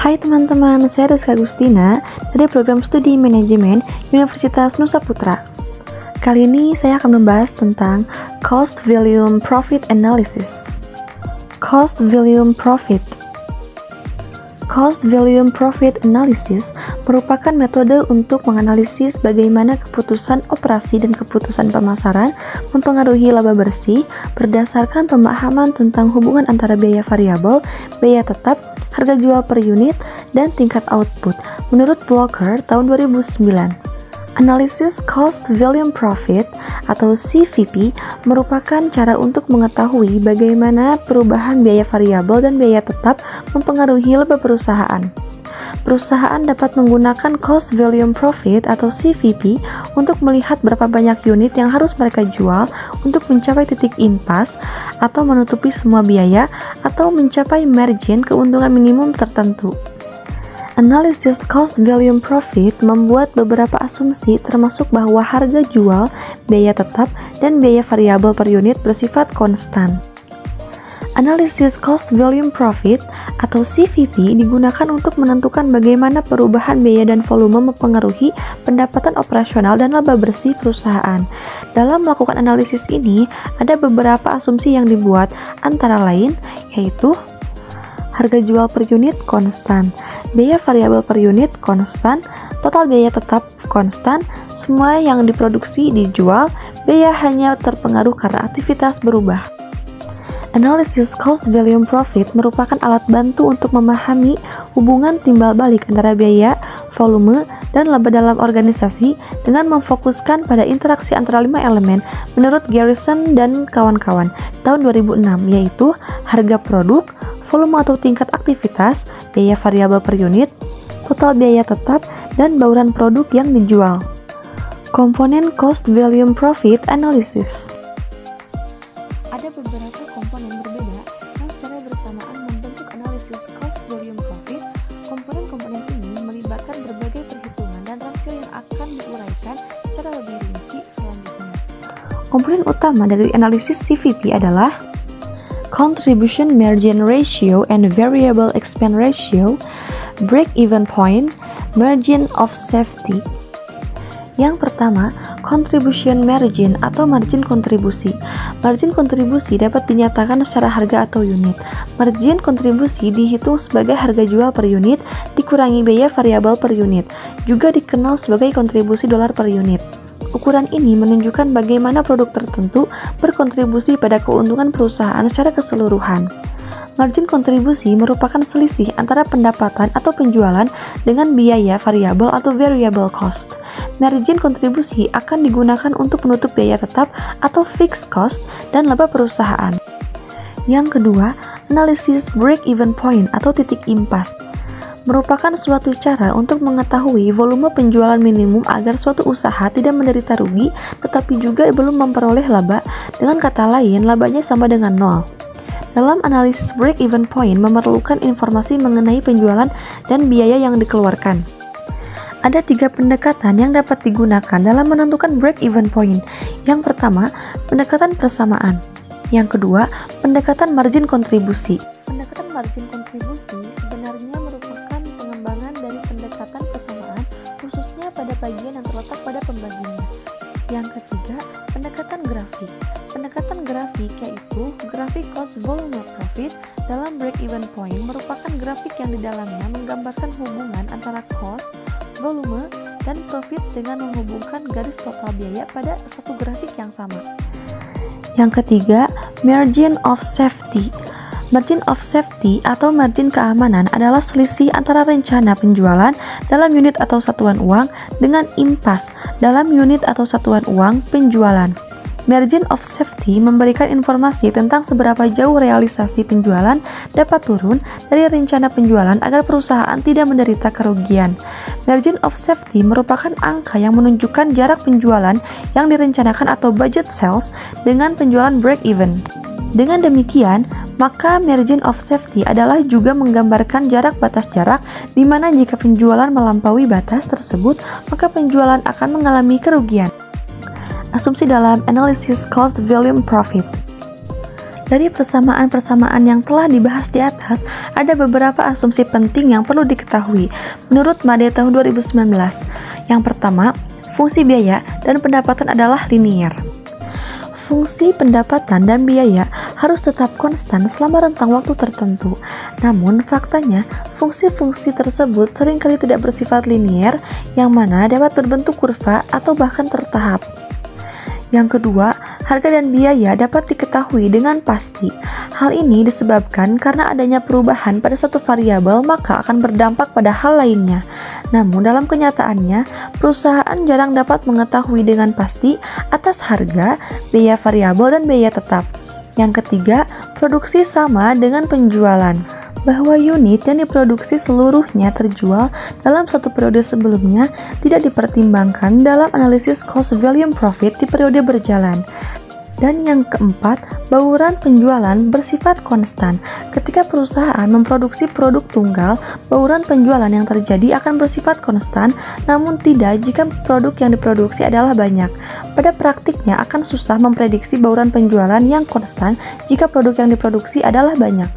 Hai teman-teman, saya Rizka Agustina dari program studi manajemen Universitas Nusa Putra. Kali ini saya akan membahas tentang Cost Volume Profit Analysis. Cost Volume Profit Analysis merupakan metode untuk menganalisis bagaimana keputusan operasi dan keputusan pemasaran mempengaruhi laba bersih berdasarkan pemahaman tentang hubungan antara biaya variabel, biaya tetap, harga jual per unit, dan tingkat output. Menurut Blocker tahun 2009, analisis Cost Volume Profit atau CVP merupakan cara untuk mengetahui bagaimana perubahan biaya variabel dan biaya tetap mempengaruhi laba perusahaan. Perusahaan dapat menggunakan Cost Volume Profit atau CVP untuk melihat berapa banyak unit yang harus mereka jual untuk mencapai titik impas atau menutupi semua biaya atau mencapai margin keuntungan minimum tertentu. Analisis Cost Volume Profit membuat beberapa asumsi termasuk bahwa harga jual, biaya tetap, dan biaya variabel per unit bersifat konstan. Analisis Cost Volume Profit atau CVP digunakan untuk menentukan bagaimana perubahan biaya dan volume mempengaruhi pendapatan operasional dan laba bersih perusahaan. Dalam melakukan analisis ini, ada beberapa asumsi yang dibuat, antara lain yaitu harga jual per unit konstan, biaya variabel per unit konstan, total biaya tetap konstan, semua yang diproduksi dijual, biaya hanya terpengaruh karena aktivitas berubah. Analisis Cost Volume Profit merupakan alat bantu untuk memahami hubungan timbal balik antara biaya, volume, dan laba dalam organisasi dengan memfokuskan pada interaksi antara 5 elemen menurut Garrison dan kawan-kawan tahun 2006, yaitu harga produk, volume atau tingkat aktivitas, biaya variabel per unit, total biaya tetap, dan bauran produk yang dijual. Komponen Cost Volume Profit Analysis. Ada beberapa komponen berbeda yang secara bersamaan membentuk analisis Cost Volume Profit. Komponen-komponen ini melibatkan berbagai perhitungan dan rasio yang akan diuraikan secara lebih rinci selanjutnya. Komponen utama dari analisis CVP adalah Contribution Margin Ratio and Variable Expense Ratio, Break-Even Point, Margin of Safety. Yang pertama, Contribution Margin atau margin kontribusi. Margin kontribusi dapat dinyatakan secara harga atau unit. Margin kontribusi dihitung sebagai harga jual per unit dikurangi biaya variabel per unit, juga dikenal sebagai kontribusi dolar per unit. Ukuran ini menunjukkan bagaimana produk tertentu berkontribusi pada keuntungan perusahaan secara keseluruhan. Margin kontribusi merupakan selisih antara pendapatan atau penjualan dengan biaya variabel atau variable cost. Margin kontribusi akan digunakan untuk menutup biaya tetap atau fixed cost dan laba perusahaan. Yang kedua, analisis break-even point atau titik impas merupakan suatu cara untuk mengetahui volume penjualan minimum agar suatu usaha tidak menderita rugi tetapi juga belum memperoleh laba. Dengan kata lain, labanya sama dengan nol. Dalam analisis break-even point memerlukan informasi mengenai penjualan dan biaya yang dikeluarkan. Ada 3 pendekatan yang dapat digunakan dalam menentukan break-even point. Yang pertama, pendekatan persamaan. Yang kedua, pendekatan margin kontribusi. Pendekatan margin kontribusi sebenarnya merupakan pengembangan dari pendekatan persamaan, khususnya pada bagian yang terletak pada pembaginya. Yang ketiga, pendekatan grafik. Pendekatan grafik yaitu grafik cost volume profit dalam break-even point merupakan grafik yang di dalamnya menggambarkan hubungan antara cost, volume, dan profit dengan menghubungkan garis total biaya pada satu grafik yang sama. Yang ketiga, margin of safety. Margin of safety atau margin keamanan adalah selisih antara rencana penjualan dalam unit atau satuan uang dengan impas dalam unit atau satuan uang penjualan. Margin of safety memberikan informasi tentang seberapa jauh realisasi penjualan dapat turun dari rencana penjualan agar perusahaan tidak menderita kerugian. Margin of safety merupakan angka yang menunjukkan jarak penjualan yang direncanakan atau budget sales dengan penjualan break-even. Dengan demikian, maka margin of safety adalah juga menggambarkan jarak batas jarak di mana jika penjualan melampaui batas tersebut, maka penjualan akan mengalami kerugian. Asumsi dalam analisis Cost Volume Profit. Dari persamaan-persamaan yang telah dibahas di atas, ada beberapa asumsi penting yang perlu diketahui menurut Made tahun 2019. Yang pertama, fungsi biaya dan pendapatan adalah linier. Fungsi pendapatan dan biaya harus tetap konstan selama rentang waktu tertentu. Namun, faktanya, fungsi-fungsi tersebut seringkali tidak bersifat linier, yang mana dapat berbentuk kurva atau bahkan tertahap. Yang kedua, harga dan biaya dapat diketahui dengan pasti. Hal ini disebabkan karena adanya perubahan pada satu variabel maka akan berdampak pada hal lainnya. Namun dalam kenyataannya, perusahaan jarang dapat mengetahui dengan pasti atas harga, biaya variabel, dan biaya tetap. Yang ketiga, produksi sama dengan penjualan. Bahwa unit yang diproduksi seluruhnya terjual dalam satu periode sebelumnya tidak dipertimbangkan dalam analisis cost volume profit di periode berjalan. Dan yang keempat, bauran penjualan bersifat konstan. Ketika perusahaan memproduksi produk tunggal, bauran penjualan yang terjadi akan bersifat konstan, namun tidak jika produk yang diproduksi adalah banyak. Pada praktiknya akan susah memprediksi bauran penjualan yang konstan jika produk yang diproduksi adalah banyak.